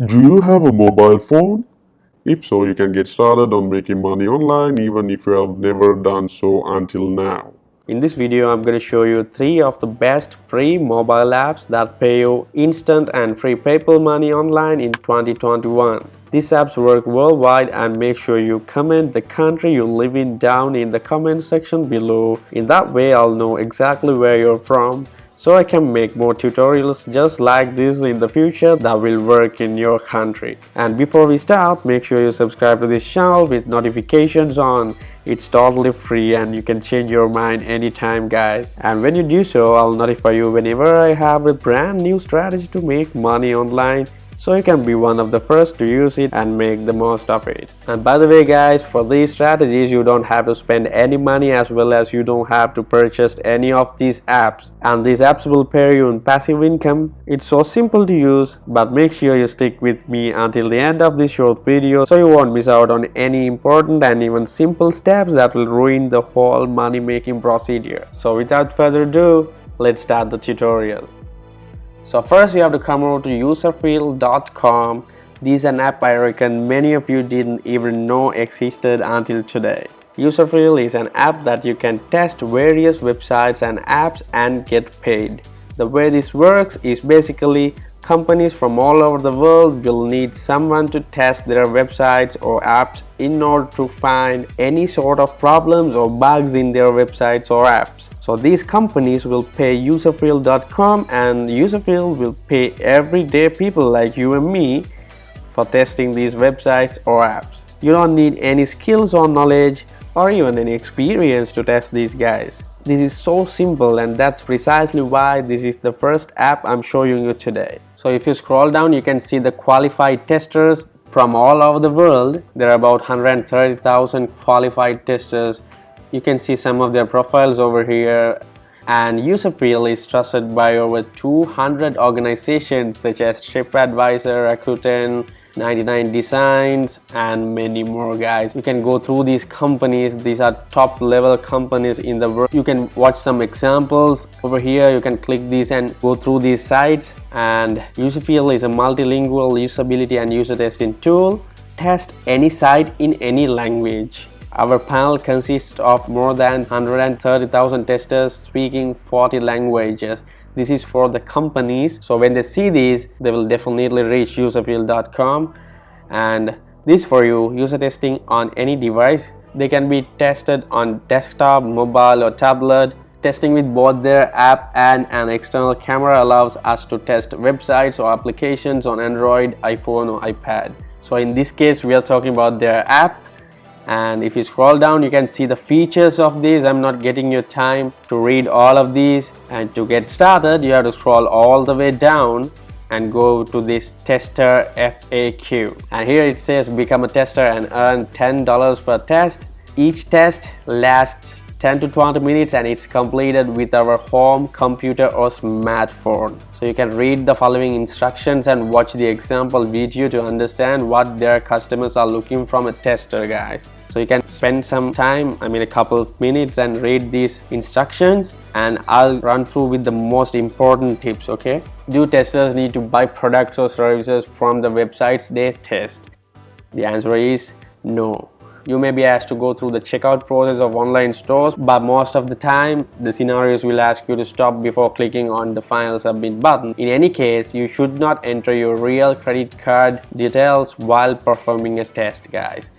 Do you have a mobile phone? If so, you can get started on making money online even if you have never done so until now. In this video, I'm going to show you 3 of the best free mobile apps that pay you instant and free PayPal money online in 2021. These apps work worldwide, and make sure you comment the country you live in down in the comment section below. In that way, I'll know exactly where you're from, so I can make more tutorials just like this in the future that will work in your country. And before we start, make sure you subscribe to this channel with notifications on. It's totally free and you can change your mind anytime, guys. And when you do so, I'll notify you whenever I have a brand new strategy to make money online, so you can be one of the first to use it and make the most of it. And by the way, guys, for these strategies you don't have to spend any money, as well as you don't have to purchase any of these apps, and these apps will pay you in passive income. It's so simple to use, but make sure you stick with me until the end of this short video so you won't miss out on any important and even simple steps that will ruin the whole money making procedure. So without further ado, let's start the tutorial. So first you have to come over to userfield.com. This is an app I reckon many of you didn't even know existed until today. Userfield is an app that you can test various websites and apps and get paid. The way this works is basically companies from all over the world will need someone to test their websites or apps in order to find any sort of problems or bugs in their websites or apps. So these companies will pay userfield.com, and Userfield will pay everyday people like you and me for testing these websites or apps. You don't need any skills or knowledge or even any experience to test these guys. This is so simple, and that's precisely why this is the first app I'm showing you today. So if you scroll down, you can see the qualified testers from all over the world. There are about 130,000 qualified testers. You can see some of their profiles over here. And Userfield is trusted by over 200 organizations such as TripAdvisor, Rakuten, 99 Designs, and many more, guys. You can go through these companies. These are top level companies in the world. You can watch some examples over here. You can click these and go through these sites. And Userfield is a multilingual usability and user testing tool. Test any site in any language. Our panel consists of more than 130,000 testers speaking 40 languages. This is for the companies, so when they see these, they will definitely reach userfield.com. And this for you, user testing on any device. They can be tested on desktop, mobile, or tablet. Testing with both their app and an external camera allows us to test websites or applications on Android, iPhone, or iPad. So in this case, we are talking about their app. And if you scroll down, you can see the features of these. I'm not getting your time to read all of these. And to get started, you have to scroll all the way down and go to this tester FAQ. And here it says become a tester and earn $10 per test. Each test lasts 10 to 20 minutes and it's completed with our home computer or smartphone. So you can read the following instructions and watch the example video to understand what their customers are looking from a tester, guys. So you can spend some time, a couple of minutes, and read these instructions, and I'll run through with the most important tips, okay? Do testers need to buy products or services from the websites they test? The answer is no. You may be asked to go through the checkout process of online stores, but most of the time the scenarios will ask you to stop before clicking on the final submit button. In any case, you should not enter your real credit card details while performing a test, guys.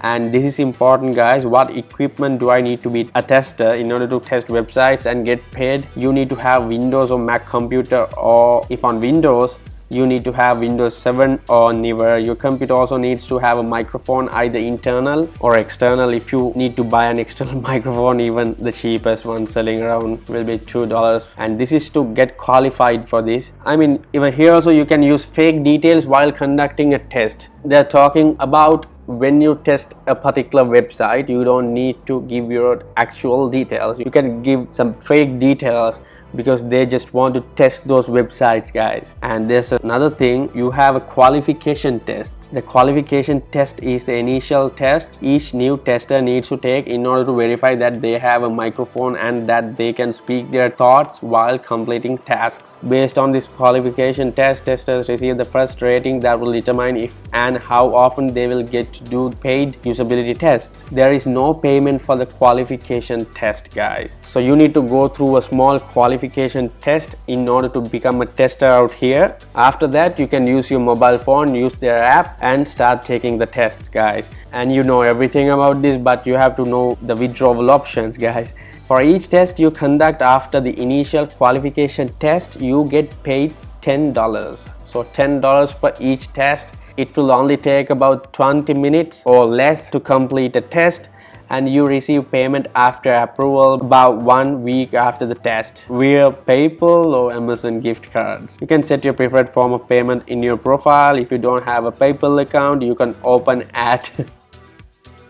And this is important, guys. What equipment do I need to be a tester in order to test websites and get paid? You need to have Windows or Mac computer, or if on Windows, you need to have Windows 7 or newer. Your computer also needs to have a microphone, either internal or external. If you need to buy an external microphone, even the cheapest one selling around will be $2. And this is to get qualified for this. Even here also you can use fake details while conducting a test. They're talking about when you test a particular website, you don't need to give your actual details. You can give some fake details because they just want to test those websites, guys. And there's another thing, you have a qualification test. The qualification test is the initial test each new tester needs to take in order to verify that they have a microphone and that they can speak their thoughts while completing tasks. Based on this qualification test, testers receive the first rating that will determine if and how often they will get to do paid usability tests. There is no payment for the qualification test, guys. So you need to go through a small qualification test in order to become a tester out here. After that, you can use your mobile phone, use their app and start taking the tests, guys. And you know everything about this, but you have to know the withdrawal options, guys. For each test you conduct after the initial qualification test, you get paid $10. So $10 per each test. It will only take about 20 minutes or less to complete a test, and you receive payment after approval about 1 week after the test via PayPal or Amazon gift cards. You can set your preferred form of payment in your profile. If you don't have a PayPal account, you can open at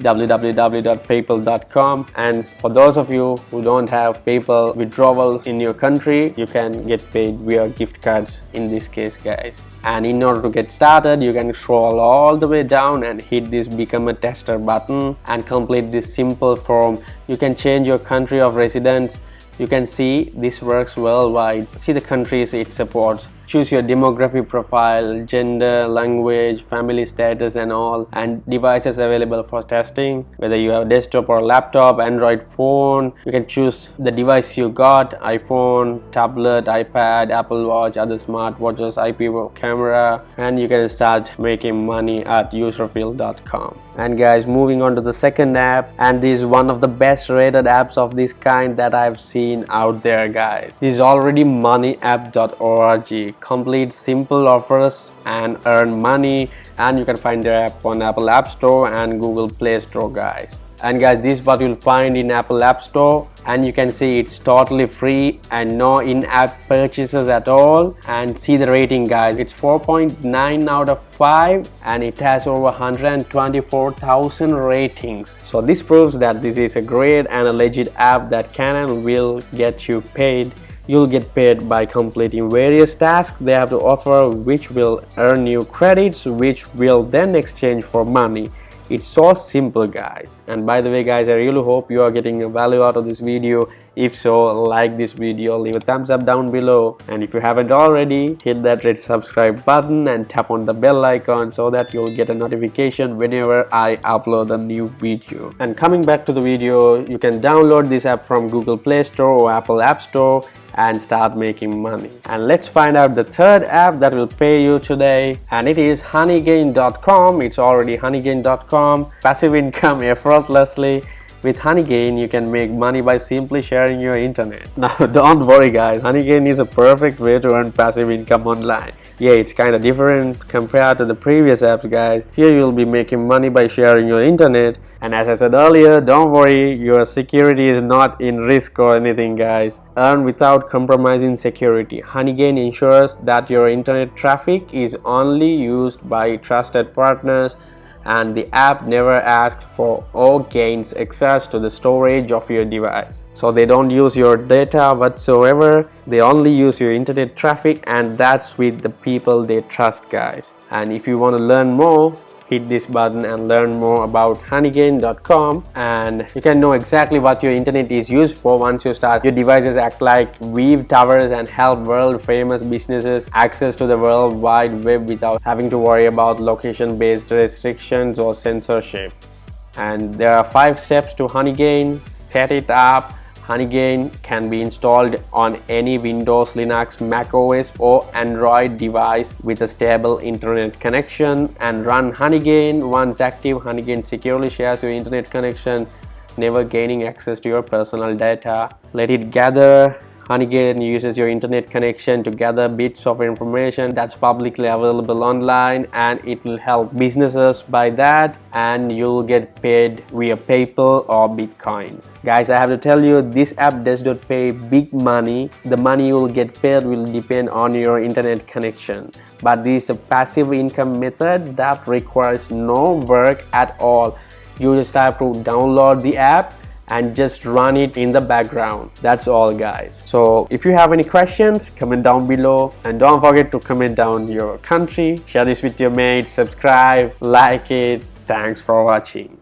www.paypal.com, and for those of you who don't have PayPal withdrawals in your country, you can get paid via gift cards in this case, guys. And in order to get started, you can scroll all the way down and hit this become a tester button and complete this simple form. You can change your country of residence. You can see this works worldwide. See the countries it supports. Choose your demographic profile, gender, language, family status and all, and devices available for testing, whether you have desktop or laptop, Android phone. You can choose the device you got, iPhone, tablet, iPad, Apple Watch, other smartwatches, IP camera, and you can start making money at userfield.com. And guys, moving on to the second app, and this is one of the best rated apps of this kind that I've seen out there, guys. This is already moneyapp.org. Complete simple offers and earn money, and you can find their app on Apple App Store and Google Play Store, guys. And guys, this is what you'll find in Apple App Store, and you can see it's totally free and no in-app purchases at all. And see the rating, guys, it's 4.9 out of 5 and it has over 124,000 ratings. So this proves that this is a great and a legit app that can and will get you paid. You'll get paid by completing various tasks they have to offer, which will earn you credits, which will then exchange for money. It's so simple, guys. And by the way, guys, I really hope you are getting a value out of this video. If so, like this video, leave a thumbs up down below, and if you haven't already, hit that red subscribe button and tap on the bell icon so that you'll get a notification whenever I upload a new video. And coming back to the video, you can download this app from Google Play Store or Apple App Store and start making money. And let's find out the third app that will pay you today, and it is honeygain.com. It's already honeygain.com. Passive income effortlessly. With Honeygain, you can make money by simply sharing your internet. Now, don't worry, guys. Honeygain is a perfect way to earn passive income online. Yeah, it's kind of different compared to the previous apps, guys. Here you'll be making money by sharing your internet. And as I said earlier, don't worry, your security is not in risk or anything, guys. Earn without compromising security. Honeygain ensures that your internet traffic is only used by trusted partners, and the app never asks for or gains access to the storage of your device. So they don't use your data whatsoever. They only use your internet traffic, and that's with the people they trust, guys. And if you want to learn more, hit this button and learn more about honeygain.com, and you can know exactly what your internet is used for once you start. Your devices act like weave towers and help world famous businesses access to the World Wide Web without having to worry about location based restrictions or censorship. And there are 5 steps to Honeygain. Set it up. Honeygain can be installed on any Windows, Linux, Mac OS or Android device with a stable internet connection, and run Honeygain. Once active, Honeygain securely shares your internet connection, never gaining access to your personal data. Let it gather. Honeygain uses your internet connection to gather bits of information that's publicly available online, and it will help businesses buy that, and you'll get paid via PayPal or Bitcoins. Guys, I have to tell you, this app does not pay big money. The money you'll get paid will depend on your internet connection. But this is a passive income method that requires no work at all. You just have to download the app and just run it in the background. That's all, guys. So if you have any questions, comment down below, and don't forget to comment down your country, share this with your mates, subscribe, like it. Thanks for watching.